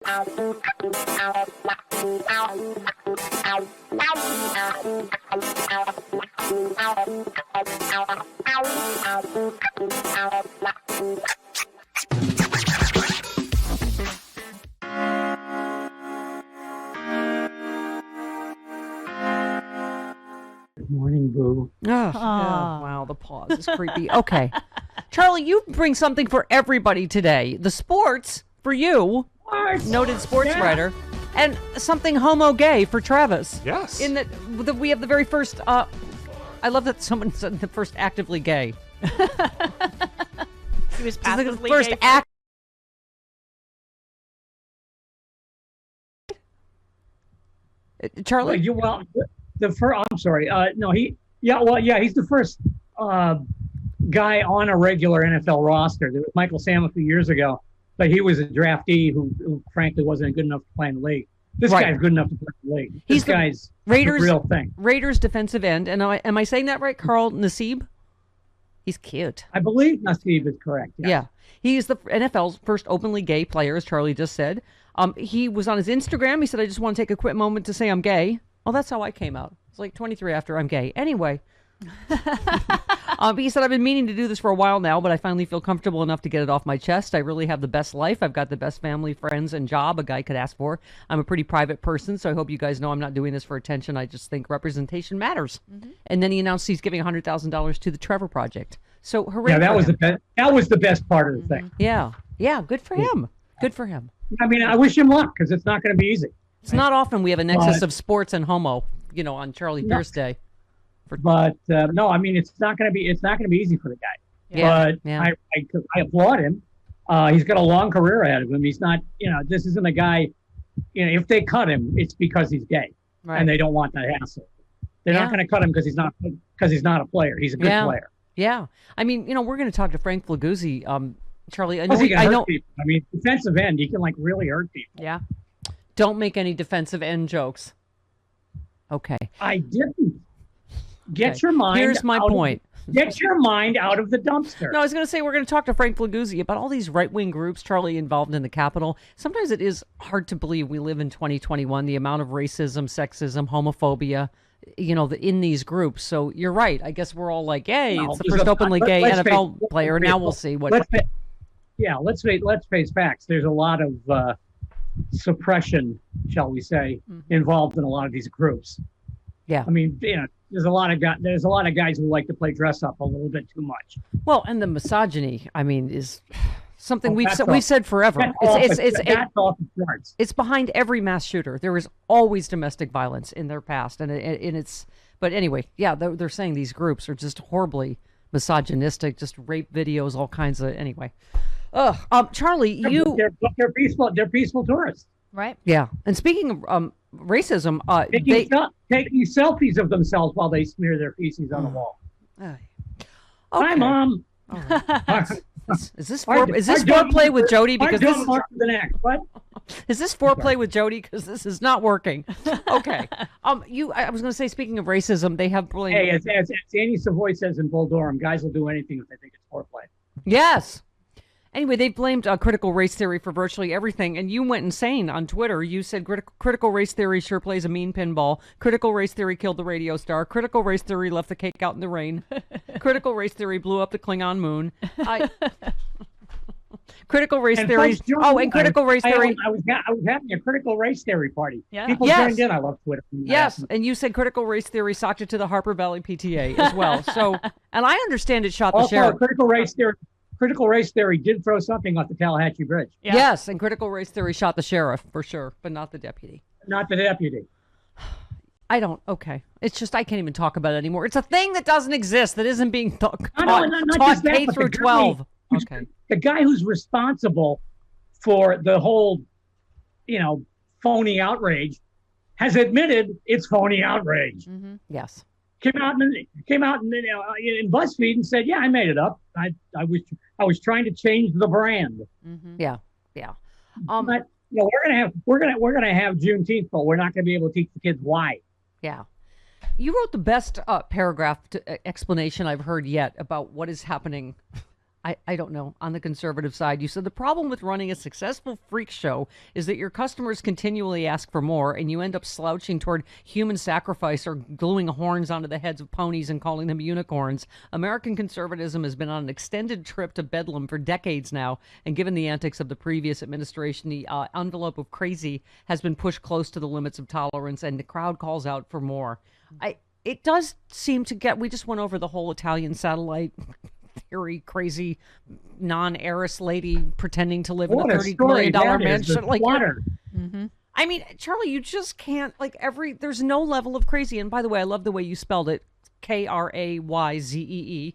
Good morning, Boo. Oh, wow, the pause is creepy. Okay. Charlie, you bring something for everybody today. The sports for you, noted sports writer, and something homo gay for Travis. Yes. In that we have the very first, I love that someone said the first actively gay. He was passively the first gay. act. Charlie? I'm sorry. No, he's the first guy on a regular NFL roster. There was Michael Sam a few years ago, but he was a draftee who frankly wasn't good enough to play in the league. This guy's good enough to play in the league. This guy's Raiders, the real thing. Raiders defensive end. And am I saying that right? Carl Nassib? He's cute. I believe Nassib is correct. Yes. Yeah. He's the NFL's first openly gay player, as Charlie just said. He was on his Instagram. He said, I just want to take a quick moment to say I'm gay. Well, that's how I came out. It's like 23 after I'm gay. Anyway. He said, I've been meaning to do this for a while now, but I finally feel comfortable enough to get it off my chest. I really have the best life. I've got the best family, friends, and job a guy could ask for. I'm a pretty private person, so I hope you guys know I'm not doing this for attention. I just think representation matters. Mm-hmm. And then he announced he's giving $100,000 to the Trevor Project. So hooray! Yeah, that was the best part of the thing. Yeah, good for him. Good for him. I mean, I wish him luck because it's not going to be easy. It's not often we have a nexus of sports and homo, on Charlie Pierce Day. But no, I mean, it's not going to be easy for the guy. Yeah. But I applaud him. He's got a long career ahead of him. He's not, this isn't a guy. If they cut him, it's because he's gay, and they don't want that hassle. They're not going to cut him because he's not a player. He's a good player. Yeah, I mean, we're going to talk to Frank Flaguzzi, Charlie. I know. People. I mean, defensive end, he can really hurt people. Yeah. Don't make any defensive end jokes. Okay. I didn't. Get your mind. Here's my point. Get your mind out of the dumpster. No, I was going to say we're going to talk to Frank Flaguzzi about all these right-wing groups, Charlie, involved in the Capitol. Sometimes it is hard to believe we live in 2021, the amount of racism, sexism, homophobia, in these groups. So you're right. I guess we're all like, hey, it's the first openly gay NFL player. Now we'll see what. Let's face facts. There's a lot of suppression, shall we say, involved in a lot of these groups. Yeah. I mean, there's a lot of guys who like to play dress up a little bit too much. Well, and the misogyny, I mean, is something we've said forever. It's behind every mass shooter. There is always domestic violence in their past, and it's. But anyway, yeah, they're saying these groups are just horribly misogynistic, just rape videos, all kinds of. Anyway, Charlie, they're peaceful tourists, right? Yeah, and speaking of racism, taking selfies of themselves while they smear their feces on the wall. Okay. Hi, Mom. Is this foreplay with Jody? Because this what? Is this foreplay with Jody? Because this is not working. Okay. I was going to say, speaking of racism, they have blamed. Hey, as Andy Savoy says in Bull Durham, guys will do anything if they think it's foreplay. Yes. Anyway, they blamed critical race theory for virtually everything, and you went insane on Twitter. You said critical race theory sure plays a mean pinball. Critical race theory killed the radio star. Critical race theory left the cake out in the rain. Critical race theory blew up the Klingon moon. Critical race theory. And critical race theory. I was having a critical race theory party. Yeah. People joined in. I love Twitter. Yes, and you said critical race theory socked it to the Harper Valley PTA as well. So, and I understand it shot the sheriff. Critical race theory did throw something off the Tallahatchie Bridge. Yeah. Yes, and critical race theory shot the sheriff for sure, but not the deputy. Not the deputy. Okay. It's just I can't even talk about it anymore. It's a thing that doesn't exist, that isn't being taught K through 12. Okay. The guy who's responsible for the whole, phony outrage has admitted it's phony outrage. Mm-hmm. Yes. Came out in BuzzFeed and said, "Yeah, I made it up. I was trying to change the brand." Mm-hmm. Yeah. But we're gonna have Juneteenth, but we're not gonna be able to teach the kids why. Yeah. You wrote the best paragraph explanation I've heard yet about what is happening I don't know, on the conservative side. You said the problem with running a successful freak show is that your customers continually ask for more, and you end up slouching toward human sacrifice or gluing horns onto the heads of ponies and calling them unicorns. American conservatism has been on an extended trip to bedlam for decades now, and given the antics of the previous administration, the envelope of crazy has been pushed close to the limits of tolerance, and the crowd calls out for more. It does seem to get, we just went over the whole Italian satellite theory, crazy non-heiress lady pretending to live in a $30 million mansion. Like, I mean, Charlie, you just can't, like, there's no level of crazy. And by the way, I love the way you spelled it, Krayzee.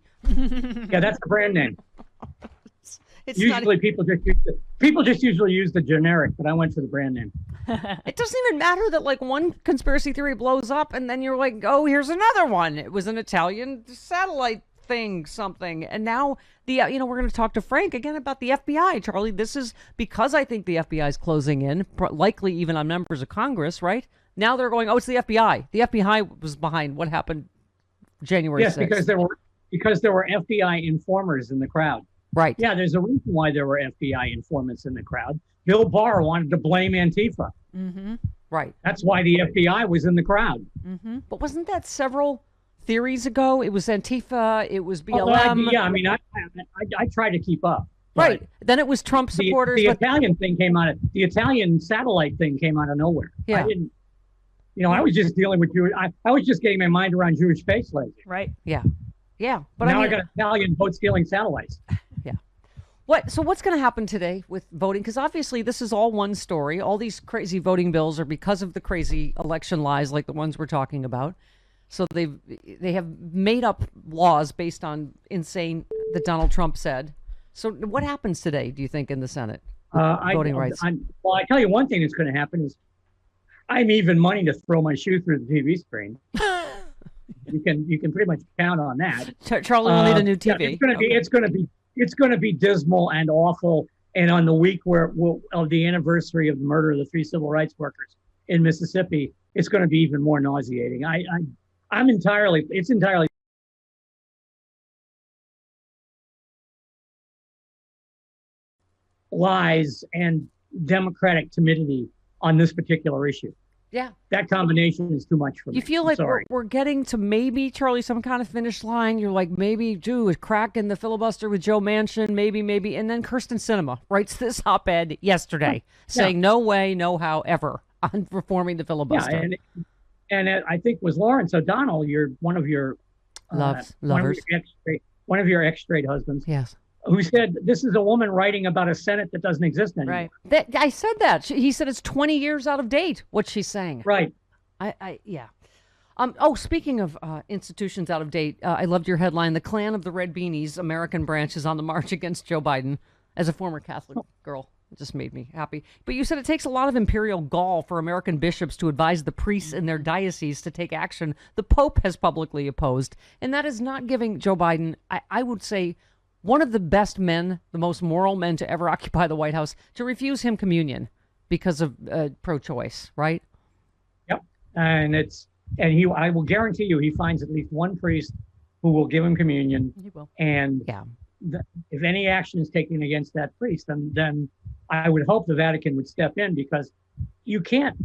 Yeah, that's the brand name. It's usually people just usually use the generic, but I went for the brand name. It doesn't even matter that, like, one conspiracy theory blows up and then you're like, oh, here's another one. It was an Italian satellite thing, something. And now we're going to talk to Frank again about the FBI. Charlie, this is because I think the FBI is closing in, likely even on members of Congress, right? Now they're going, oh, it's the FBI. The FBI was behind what happened January 6th. Yes, because there were FBI informers in the crowd. Right. Yeah, there's a reason why there were FBI informants in the crowd. Bill Barr wanted to blame Antifa. Mm-hmm. Right. That's why the FBI was in the crowd. Mm-hmm. But wasn't that several theories ago? It was Antifa, it was BLM. I try to keep up. Right. Then it was Trump supporters. The Italian thing came out of the Italian satellite thing came out of nowhere. Yeah. I didn't. I was just dealing with Jewish. I was just getting my mind around Jewish space lasers. Right. Yeah. Yeah. But now I got Italian vote stealing satellites. Yeah. So what's going to happen today with voting? Because obviously this is all one story. All these crazy voting bills are because of the crazy election lies like the ones we're talking about. So they have made up laws based on insane that Donald Trump said. So what happens today, do you think, in the Senate? Voting rights. I tell you one thing that's going to happen is I'm even money to throw my shoe through the TV screen. You can pretty much count on that. Charlie will need a new TV. Yeah, it's going to be dismal and awful. And on the week of the anniversary of the murder of the 3 civil rights workers in Mississippi, it's going to be even more nauseating. It's entirely lies and Democratic timidity on this particular issue. Yeah. That combination is too much for me. You feel like we're getting to maybe, Charlie, some kind of finish line. You're like, maybe a crack in the filibuster with Joe Manchin, maybe. And then Kirsten Sinema writes this op-ed yesterday saying no way, no how, ever on reforming the filibuster. Yeah, and I think was Lawrence O'Donnell, one of your lovers, one of your ex-straight husbands. Yes. Who said this is a woman writing about a Senate that doesn't exist anymore. Right. I said that. He said it's 20 years out of date, what she's saying. Right. Yeah. Speaking of institutions out of date, I loved your headline, "The Klan of the Red Beanies, American branch is on the march against Joe Biden." As a former Catholic girl, it just made me happy. But you said it takes a lot of imperial gall for American bishops to advise the priests in their dioceses to take action the Pope has publicly opposed. And that is not giving Joe Biden, I would say, one of the best men, the most moral men to ever occupy the White House, to refuse him communion because of pro-choice, right? Yep. I will guarantee you he finds at least one priest who will give him communion. He will. And if any action is taken against that priest, then I would hope the Vatican would step in, because you can't.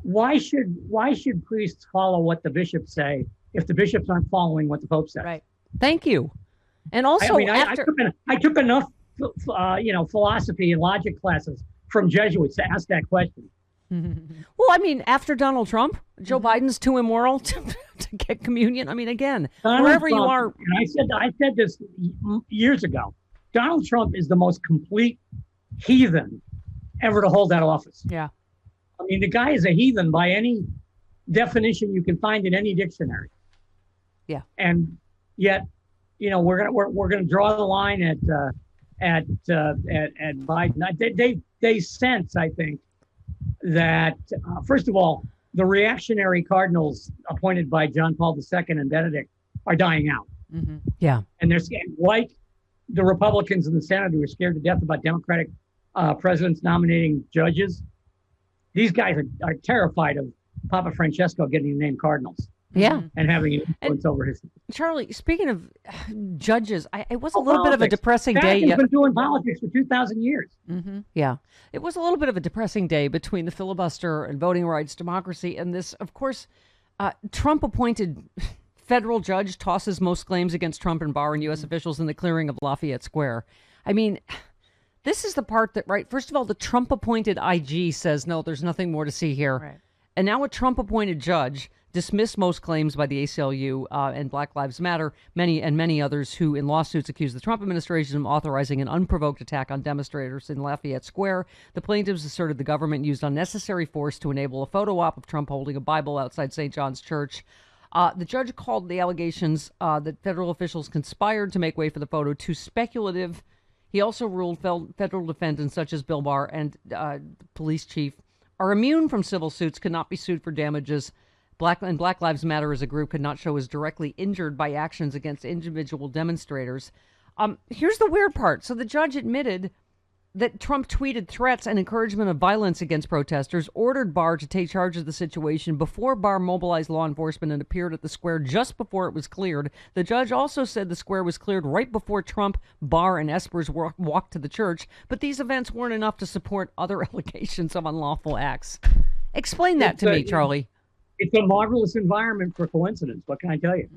Why should priests follow what the bishops say if the bishops aren't following what the Pope says? Right. Thank you. And also, I took enough, philosophy and logic classes from Jesuits to ask that question. Well, I mean, after Donald Trump, Joe Biden's too immoral to get communion. I mean, again, wherever you are. And I said this years ago. Donald Trump is the most complete heathen ever to hold that office. Yeah. I mean, the guy is a heathen by any definition you can find in any dictionary. Yeah. And yet, we're gonna draw the line at Biden. They sense, I think, that first of all, the reactionary cardinals appointed by John Paul II and Benedict are dying out. Mm-hmm. Yeah, and they're scared, like the Republicans in the Senate who are scared to death about Democratic presidents nominating judges. These guys are terrified of Papa Francesco getting named cardinals. Yeah. And having an influence over his. Charlie, speaking of judges, it was a little bit of a depressing day. He's been doing politics for 2,000 years. Mm-hmm. Yeah. It was a little bit of a depressing day between the filibuster and voting rights, democracy, and this, of course, Trump-appointed federal judge tosses most claims against Trump and Barr and U.S. officials in the clearing of Lafayette Square. I mean, this is the part that, right, first of all, the Trump-appointed IG says, no, there's nothing more to see here. Right. And now a Trump-appointed judge dismissed most claims by the ACLU and Black Lives Matter, many others who in lawsuits accuse the Trump administration of authorizing an unprovoked attack on demonstrators in Lafayette Square. The plaintiffs asserted the government used unnecessary force to enable a photo op of Trump holding a Bible outside St. John's Church. The judge called the allegations that federal officials conspired to make way for the photo too speculative. He also ruled federal defendants such as Bill Barr and police chief are immune from civil suits, could not be sued for damages. Black Lives Matter as a group could not show as directly injured by actions against individual demonstrators. Here's the weird part. So the judge admitted that Trump tweeted threats and encouragement of violence against protesters, ordered Barr to take charge of the situation before Barr mobilized law enforcement and appeared at the square just before it was cleared. The judge also said the square was cleared right before Trump, Barr, and Espers walked to the church, but these events weren't enough to support other allegations of unlawful acts. Explain that to me, Charlie. It's a marvelous environment for coincidence. What can I tell you?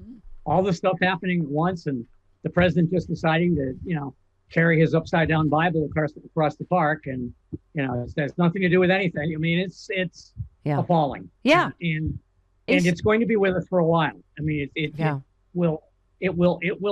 All this stuff happening at once, and the president just deciding to, carry his upside down Bible across the park, and it has nothing to do with anything. I mean, it's appalling. Yeah, and it's going to be with us for a while. I mean, it will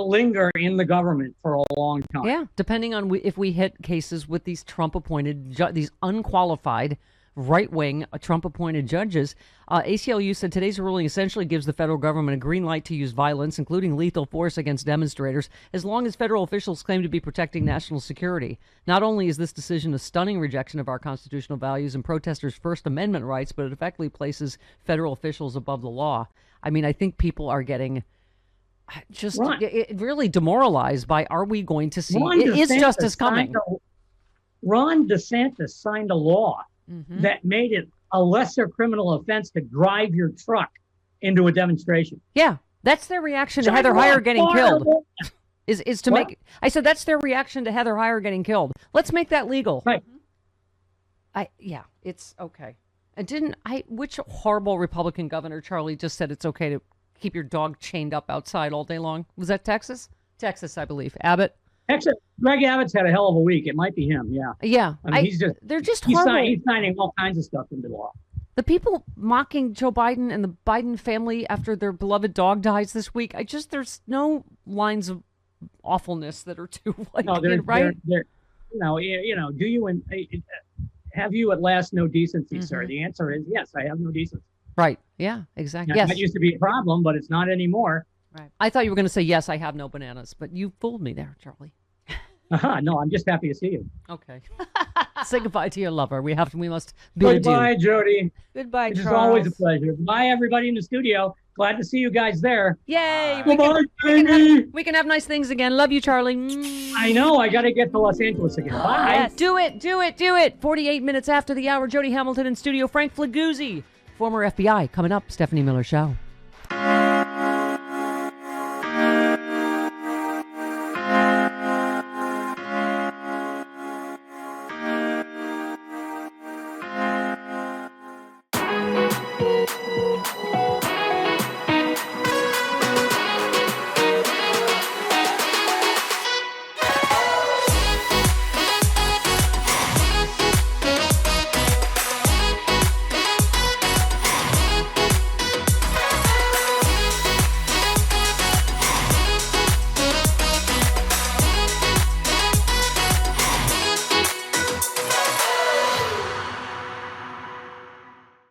linger in the government for a long time. Yeah, depending on if we hit cases with these Trump-appointed, these unqualified right-wing Trump-appointed judges. ACLU said today's ruling essentially gives the federal government a green light to use violence, including lethal force against demonstrators, as long as federal officials claim to be protecting national security. Not only is this decision a stunning rejection of our constitutional values and protesters' First Amendment rights, but it effectively places federal officials above the law. I mean, I think people are getting just really demoralized by, are we going to see, is justice coming? Ron DeSantis signed a law that made it a lesser criminal offense to drive your truck into a demonstration. Yeah, that's their reaction to Heather Heyer getting killed. Is to make. I said that's their reaction to Heather Heyer getting killed. Let's make that legal. Right. It's okay. And which horrible Republican governor, Charlie, just said it's okay to keep your dog chained up outside all day long? Was that Texas? Texas, I believe. Abbott. Actually, Greg Abbott's had a hell of a week. It might be him. Yeah. Yeah. I mean, they're just horrible. He's signing all kinds of stuff into law. The people mocking Joe Biden and the Biden family after their beloved dog dies this week, there's no lines of awfulness that are too right. Do you have you at last no decency, sir? The answer is yes, I have no decency. Right. Yeah, exactly. Now, yes. That used to be a problem, but it's not anymore. Right. I thought you were going to say, yes, I have no bananas, but you fooled me there, Charlie. No, I'm just happy to see you. Okay. Say goodbye to your lover. We must be Goodbye, Jody. Goodbye, Charles. It's always a pleasure. Bye, everybody in the studio. Glad to see you guys there. Yay. We can have nice things again. Love you, Charlie. I know. I got to get to Los Angeles again. Bye. Do it. 48 minutes after the hour, Jody Hamilton in studio. Frank Flaguzzi, former FBI, coming up. Stephanie Miller Show.